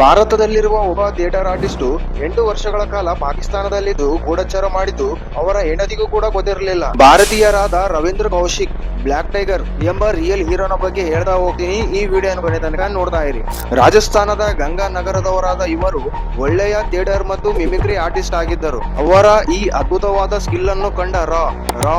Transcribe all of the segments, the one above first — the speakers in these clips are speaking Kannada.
ಭಾರತದಲ್ಲಿರುವ ಒಬ್ಬ ಥಿಯೇಟರ್ ಆರ್ಟಿಸ್ಟ್ 8 ವರ್ಷಗಳ ಕಾಲ ಪಾಕಿಸ್ತಾನದಲ್ಲಿದ್ದು ಗೂಢಚಾರ ಮಾಡಿದ್ದು ಅವರ ಹೆಂಡತಿಗೂ ಕೂಡ ಗೊತ್ತಿರಲಿಲ್ಲ. ಭಾರತೀಯರಾದ ರವೀಂದ್ರ ಕೌಶಿಕ್, ಬ್ಲಾಕ್ ಟೈಗರ್ ಎಂಬ ರಿಯಲ್ ಹೀರೋನ ಬಗ್ಗೆ ಹೇಳ್ತಾ ಹೋಗ್ತೀನಿ. ಈ ವಿಡಿಯೋನ ಕೊನೆ ತನಕ ನೋಡ್ತಾ ಇರಿ. ರಾಜಸ್ಥಾನದ ಗಂಗಾ ನಗರದವರಾದ ಇವರು ಒಳ್ಳೆಯ ಥಿಯೇಟರ್ ಮತ್ತು ಮಿಮಿಕ್ರಿ ಆರ್ಟಿಸ್ಟ್ ಆಗಿದ್ದರು. ಅವರ ಈ ಅದ್ಭುತವಾದ ಸ್ಕಿಲ್ ಅನ್ನು ಕಂಡ ರಾ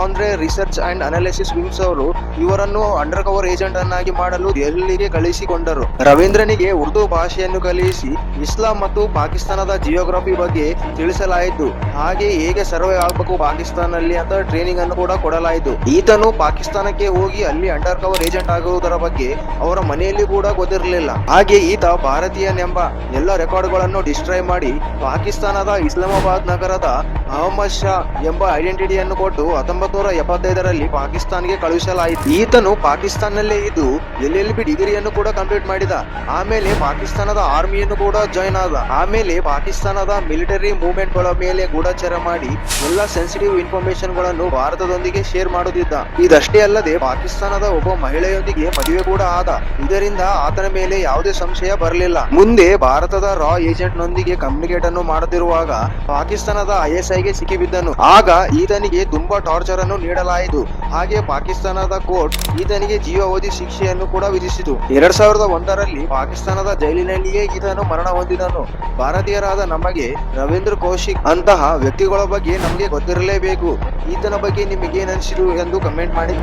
ಅಂದ್ರೆ ರಿಸರ್ಚ್ ಅಂಡ್ ಅನಾಲಿಸಿಸ್ ವಿಂಗ್ಸ್ ಅವರು ಇವರನ್ನು ಅಂಡರ್ ಕವರ್ ಏಜೆಂಟ್ ಅನ್ನಾಗಿ ಮಾಡಲು ದೆಹಲಿಗೆ ಕಳಿಸಿಕೊಂಡರು. ರವೀಂದ್ರನಿಗೆ ಉರ್ದು ಭಾಷೆಯನ್ನು ಕಲಿಸಿ ಇಸ್ಲಾಂ ಮತ್ತು ಪಾಕಿಸ್ತಾನದ ಜಿಯೋಗ್ರಫಿ ಬಗ್ಗೆ ತಿಳಿಸಲಾಯಿತು. ಹಾಗೆ ಹೇಗೆ ಸರ್ವೆ ಆಗಬೇಕು ಪಾಕಿಸ್ತಾನಲ್ಲಿ ಅಂತ ಟ್ರೈನಿಂಗ್ ಅನ್ನು ಕೂಡ ಕೊಡಲಾಯಿತು. ಈತನು ಪಾಕಿಸ್ತಾನಕ್ಕೆ ಹೋಗಿ ಅಲ್ಲಿ ಅಂಡರ್ ಕವರ್ ಏಜೆಂಟ್ ಆಗುವುದರ ಬಗ್ಗೆ ಅವರ ಮನೆಯಲ್ಲಿ ಕೂಡ ಗೊತ್ತಿರಲಿಲ್ಲ. ಹಾಗೆ ಈತ ಭಾರತೀಯನೆಂಬ ಎಲ್ಲ ರೆಕಾರ್ಡ್ಗಳನ್ನು ಡಿಸ್ಟ್ರಾಯ್ ಮಾಡಿ ಪಾಕಿಸ್ತಾನದ ಇಸ್ಲಾಮಾಬಾದ್ ನಗರದ ಅಹಮದ್ ಶಾ ಎಂಬ ಐಡೆಂಟಿಟಿಯನ್ನು ಕೊಟ್ಟು 1975ರಲ್ಲಿ ಪಾಕಿಸ್ತಾನ್ಗೆ ಕಳುಹಿಸಲಾಯಿತು. ಈತನು ಪಾಕಿಸ್ತಾನಲ್ಲೇ ಇದ್ದು LLB ಡಿಗ್ರಿಯನ್ನು ಕೂಡ ಕಂಪ್ಲೀಟ್ ಮಾಡಿದ. ಆಮೇಲೆ ಪಾಕಿಸ್ತಾನದ ಆರ್ಮಿಯನ್ನು ಕೂಡ ಜಾಯಿನ್ ಆದ. ಆಮೇಲೆ ಪಾಕಿಸ್ತಾನದ ಮಿಲಿಟರಿ ಮೂವ್ಮೆಂಟ್ ಗಳ ಮೇಲೆ ಗೂಢಚಾರ ಮಾಡಿ ಎಲ್ಲ ಸೆನ್ಸಿಟಿವ್ ಇನ್ಫಾರ್ಮೇಶನ್ ಗಳನ್ನು ಭಾರತದೊಂದಿಗೆ ಶೇರ್ ಮಾಡುತ್ತಿದ್ದ. ಇದಷ್ಟೇ ಅಲ್ಲದೆ ಪಾಕಿಸ್ತಾನದ ಒಬ್ಬ ಮಹಿಳೆಯೊಂದಿಗೆ ಮದುವೆ ಕೂಡ ಆದ. ಇದರಿಂದ ಆತನ ಮೇಲೆ ಯಾವುದೇ ಸಂಶಯ ಬರಲಿಲ್ಲ. ಮುಂದೆ ಭಾರತದ ರಾ ಏಜೆಂಟ್ ನೊಂದಿಗೆ ಕಮ್ಯುನಿಕೇಟ್ ಅನ್ನು ಮಾಡುತ್ತಿರುವಾಗ ಪಾಕಿಸ್ತಾನದ ISIಗೆ ಸಿಕ್ಕಿಬಿದ್ದನು. ಆಗ ಈತನಿಗೆ ತುಂಬಾ ಟಾರ್ಚರ್ ಅನ್ನು ನೀಡಲಾಯಿತು. ಹಾಗೆ ಪಾಕಿಸ್ತಾನದ ಕೋರ್ಟ್ ಈತನಿಗೆ ಜೀವಾವಧಿ ಶಿಕ್ಷೆಯನ್ನು ಕೂಡ ವಿಧಿಸಿತು. 2001ರಲ್ಲಿ ಪಾಕಿಸ್ತಾನದ ಜೈಲಿನಲ್ಲಿಯೇ ಈತನು ಮರಣ ಹೊಂದಿದನು. ಭಾರತೀಯರಾದ ನಮಗೆ ರವೀಂದ್ರ ಕೌಶಿಕ್ ಅಂತಹ ವ್ಯಕ್ತಿಗಳ ಬಗ್ಗೆ ನಮಗೆ ಗೊತ್ತಿರಲೇಬೇಕು. ಈತನ ಬಗ್ಗೆ ನಿಮಗೇನು ಅನಿಸಿತು ಎಂದು ಕಮೆಂಟ್ ಮಾಡಿ.